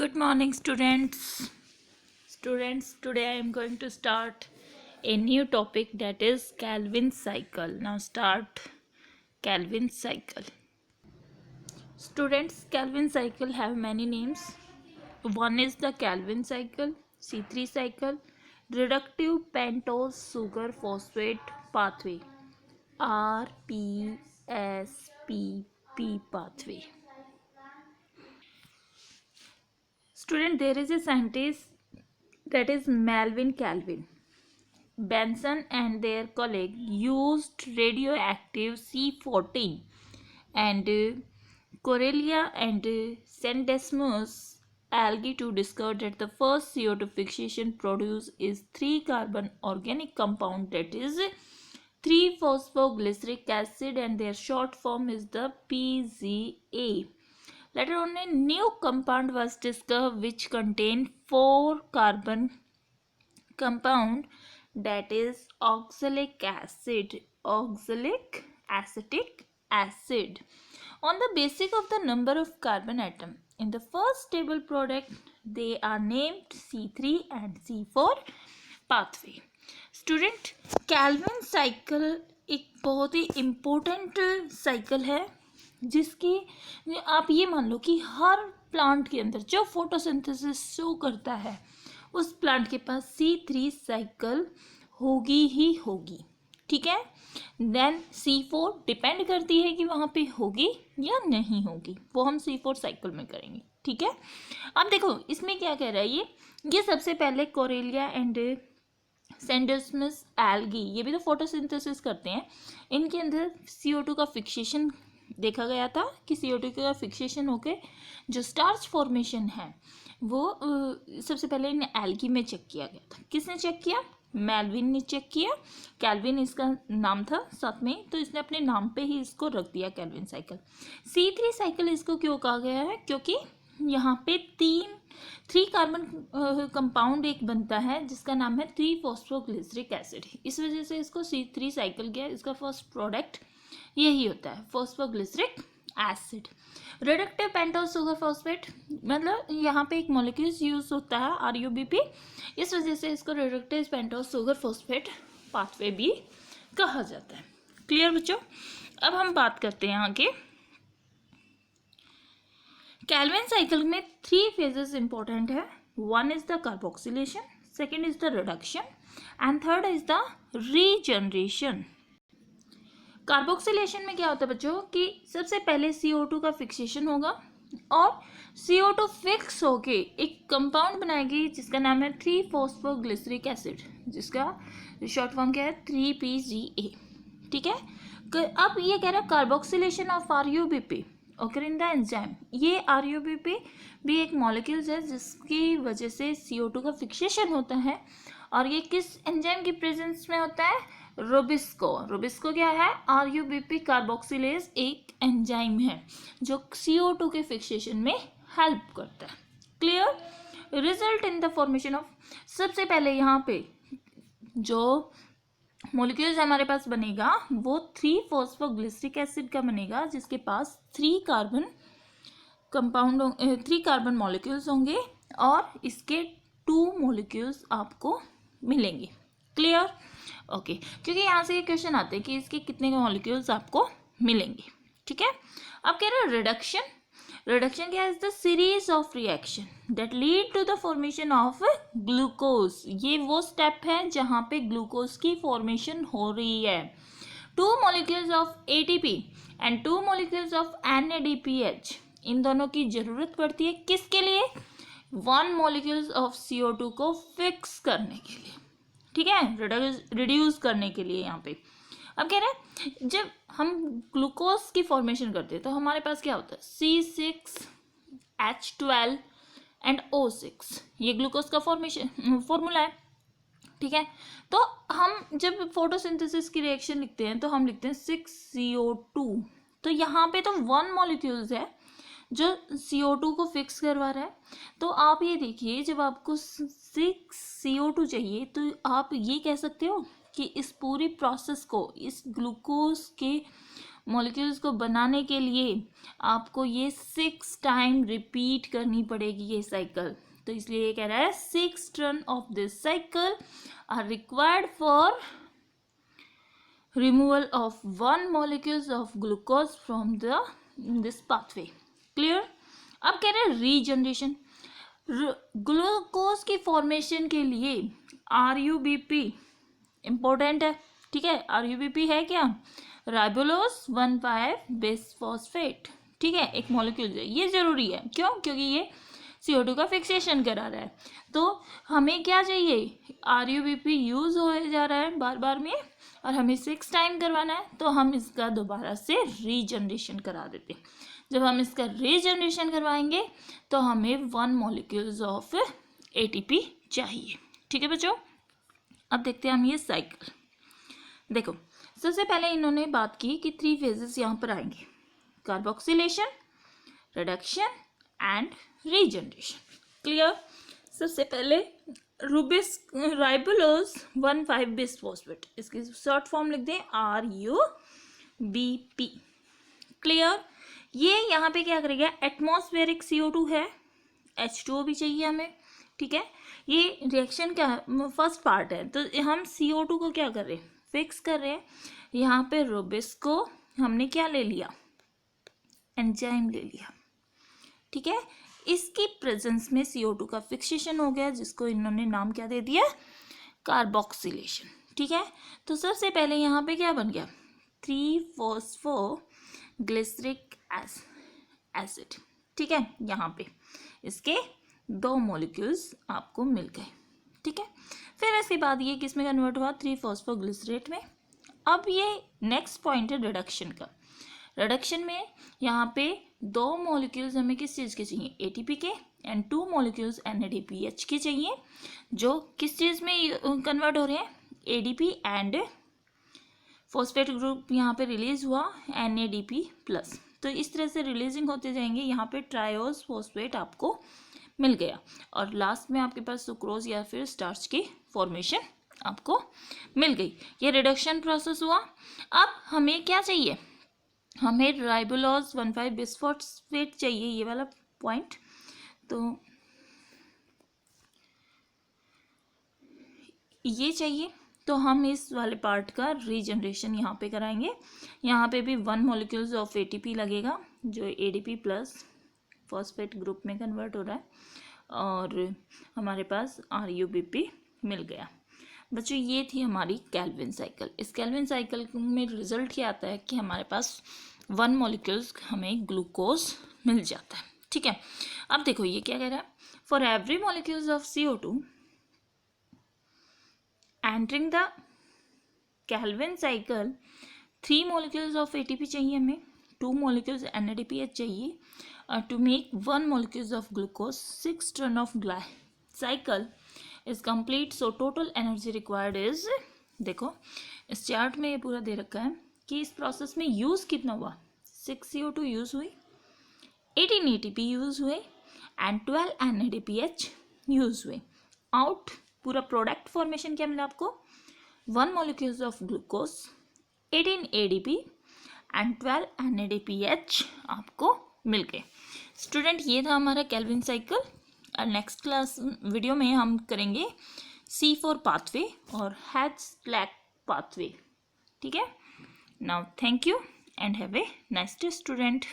Good morning, students. Today I am going to start a new topic, that is Calvin's cycle. Now start Calvin's cycle. Students, Calvin cycle have many names. One is the Calvin cycle, C3 cycle, reductive pentose sugar phosphate pathway, RPSPP pathway. Student, there is a scientist, that is Melvin Calvin. Benson and their colleague used radioactive C14 and Corellia and Sandesmus algae to discover that the first CO2 fixation produced is 3-carbon organic compound, that is 3-phosphoglyceric acid, and their short form is the PZA. Later on, a new compound was discovered which contained 4-carbon compound, that is oxalic acetic acid, on the basis of the number of carbon atom. In the first stable product, they are named C3 and C4 pathway. Student, Calvin cycle एक बहुत ही important cycle है, जिसकी आप ये मान लो कि हर plant के अंदर जो फोटोसिंथेसिस शो करता है उस प्लांट के पास C3 साइकिल होगी ही होगी. ठीक है. देन C4 डिपेंड करती है कि वहाँ पे होगी या नहीं होगी, वो हम C4 साइकिल में करेंगे. ठीक है. अब देखो इसमें क्या कह रहा है ये सबसे पहले कोरेलिया एंड सैंडर्समस एल्गी, ये भी तो फोटोसिंथेसिस करते हैं. इनके अंदर CO2 का फिक्सेशन देखा गया था कि CO2 का फिक्सेशन होके जो स्टार्च फॉर्मेशन है वो सबसे पहले इन एल्गी में चेक किया गया था. किसने चेक किया? मेल्विन ने चेक किया. कैल्विन इसका नाम था साथ में, तो इसने अपने नाम पे ही इसको रख दिया कैल्विन साइकिल. C3 साइकिल इसको क्यों कहा गया है? क्योंकि यहाँ पे 3 कार्बन कंपाउंड एक बनता है जिसका नाम है 3-फॉस्फोग्लिसरिक एसिड. इस वजह से इसको C3 साइकिल गया. इसका फर्स्ट प्रोडक्ट यही होता है, phosphoglyceric acid. Reductive pentose sugar phosphate, मतलब यहाँ पे एक मॉलिक्यूल्स यूज होता है RUBP, इस वजह से इसको reductive pentose sugar phosphate pathway भी कहा जाता है. क्लियर बच्चों? अब हम बात करते हैं आगे. कैल्विन साइकिल में 3 फेजेस इंपॉर्टेंट है. One is the carboxylation, second is the reduction and third is the regeneration. Carboxylation में क्या होता है बच्चों कि सबसे पहले CO2 का फिक्सेशन होगा और CO2 फिक्स होके एक कंपाउंड बनाएगी जिसका नाम है 3-फॉस्फोग्लिसरिक एसिड, जिसका शॉर्ट फॉर्म क्या है 3PGA. ठीक है. अब ये कह रहा है कार्बोक्सिलेशन ऑफ RUBP ओकर इन द एंजाइम. ये RUBP भी एक मॉलिक्यूल्स है जिसकी वजह से CO2 का फिक्सेशन होता है, और ये किस एंजाइम की प्रेजेंस में होता है? रुबिस्को क्या है? RUBP कार्बोक्सिलेज एक एंजाइम है जो CO2 के फिक्सेशन में हेल्प करता है. Clear? Result in the formation of, सबसे पहले यहाँ पे जो मॉलिक्यूल्स हमारे पास बनेगा वो 3-फॉस्फोग्लिसरिक एसिड का बनेगा, जिसके पास 3 कार्बन मॉलिक्यूल्स होंगे और इसके 2 मॉलिक्यूल्स आपको मिलेंगे. क्लियर? ओके. क्योंकि यहाँ से ये क्वेश्चन आते हैं कि इसके कितने मॉलिक्यूल्स आपको मिलेंगे. ठीक है. अब कह रहे हैं रिडक्शन. रिडक्शन क्या है? Is the series of reaction that lead to the formation of glucose. ये वो स्टेप है जहाँ पे ग्लूकोज की फॉर्मेशन हो रही है. 2 molecules of ATP and 2 molecules of NADPH, इन दोनों की जरूरत पड़ती है किसके लिए? 1 मॉलिक्यूल्स ऑफ CO2 को फिक्स करने के लिए. ठीक है. रिड्यूस करने के लिए यहाँ पे. अब कह रहे हैं जब हम ग्लूकोज की फॉर्मेशन करते हैं तो हमारे पास क्या होता है? C6H12 एंड O6, ये ग्लूकोज का फॉर्मूला है. ठीक है. तो हम जब फोटोसिंथेसिस की रिएक्शन लिखते हैं तो हम लिखते हैं 6CO2. तो यहाँ पे तो 1 मॉलिक्यूल्स है जो CO2 को फिक्स करवा रहा है. तो आप ये देखिए, जब आपको 6CO2 चाहिए तो आप ये कह सकते हो कि इस पूरी प्रोसेस को, इस ग्लूकोज के मॉलिक्यूल्स को बनाने के लिए आपको ये 6 टाइम रिपीट करनी पड़ेगी ये साइकिल। तो इसलिए ये कह रहा है 6 turn of this cycle are required for removal of 1 molecules of glucose from this pathway. Clear? अब कह रहे हैं रीजनरेशन। ग्लूकोज की फॉर्मेशन के लिए RUBP इम्पोर्टेंट है, ठीक है। RUBP है क्या? राइबोलोज 1,5 बेस फॉस्फेट, ठीक है, एक मॉलिक्यूल है, ये जरूरी है। क्यों? क्योंकि ये CO2 का फिक्सेशन करा रहा है। तो हमें क्या चाहिए? RUBP यूज हो जा रहा है बार बार में और हमें 6 टाइम करवाना है, तो हम इसका दोबारा से रीजनरेशन करा देते हैं। जब हम इसका रीजनरेशन करवाएंगे तो हमें 1 मॉलिक्यूल्स ऑफ ATP चाहिए, ठीक है बच्चों। अब देखते हैं हम ये साइकिल। देखो, सबसे पहले इन्होंने बात की कि 3 फेजेस यहाँ पर आएंगे, carboxylation, reduction and regeneration. Clear? सबसे पहले राइबोलोज 1,5 बेस फॉस्फेट, इसकी शॉर्ट फॉर्म लिख दें RUBP। क्लियर? ये यहाँ पे क्या करेगा? एटमॉस्फेरिक CO2 है, H2O भी चाहिए हमें, ठीक है। ये रिएक्शन क्या है? फर्स्ट पार्ट है, तो हम CO2 को क्या कर रहे हैं? फिक्स कर रहे हैं। यहाँ पे रूबिस को हमने क्या ले लिया? एंजाइम ले लिया, ठीक है। इसकी प्रेजेंस में CO2 का फिक्सेशन हो गया, जिसको इन्होंने नाम क्या दे दिया? कार्बोक्सिलेशन, ठीक है। तो सबसे पहले यहाँ पे क्या बन गया? 3-फॉस्फोग्लिसरिक एसिड, ठीक है। यहाँ पे इसके 2 मॉलिक्यूल्स आपको मिल गए, ठीक है। फिर इसके बाद ये किस में कन्वर्ट हुआ? 3-फॉस्फोग्लिसरेट में। अब ये नेक्स्ट पॉइंट है रिडक्शन का। रिडक्शन में यहाँ पे 2 मॉलिक्यूल्स हमें किस चीज़ के चाहिए? ATP के, एंड 2 मॉलिक्यूल्स NADPH के चाहिए, जो किस चीज़ में कन्वर्ट हो रहे हैं? ADP एंड फॉस्फेट ग्रुप यहाँ पे रिलीज हुआ NADP+। तो इस तरह से रिलीजिंग होते जाएंगे। यहाँ पे ट्रायोज फॉस्फेट आपको मिल गया और लास्ट में आपके पास सुक्रोज या फिर स्टार्च की फॉर्मेशन आपको मिल गई। ये रिडक्शन प्रोसेस हुआ। अब हमें क्या चाहिए? हमें राइबोलोज 1,5 बेस फॉस्फेट चाहिए, ये वाला पॉइंट। तो ये चाहिए, तो हम इस वाले पार्ट का रीजनरेशन यहाँ पे कराएंगे। यहाँ पे भी 1 मॉलिक्यूल्स ऑफ ATP लगेगा, जो ADP+ फॉस्फेट ग्रुप में कन्वर्ट हो रहा है, और हमारे पास RUBP मिल गया। बच्चों, ये थी हमारी कैल्विन साइकिल। इस कैल्विन साइकिल में रिजल्ट क्या आता है कि हमारे पास 1 मॉलिक्यूल्स हमें ग्लूकोज मिल जाता है, ठीक है। अब देखो ये क्या कह रहा है? For every molecules of CO2 entering the Calvin cycle, 3 molecules of ATP चाहिए हमें, 2 मॉलिक्यूल्स NADPH चाहिए, to make 1 molecules of glucose, 6 turn of cycle is complete. So total energy required is, देखो इस चार्ट में ये पूरा दे रखा है कि इस प्रोसेस में यूज कितना हुआ? 6 CO2 यूज हुई, 18 ATP यूज हुए एंड 12 NADPH यूज हुए। आउट पूरा प्रोडक्ट फॉर्मेशन क्या मिला आपको? 1 molecules of glucose, 18 ADP and 12 NADPH आपको मिल गए। स्टूडेंट, ये था हमारा कैल्विन साइकिल। और नेक्स्ट क्लास वीडियो में हम करेंगे C4 पाथवे और Hatch-Slack पाथवे, ठीक है। Now thank you and have a nice day student.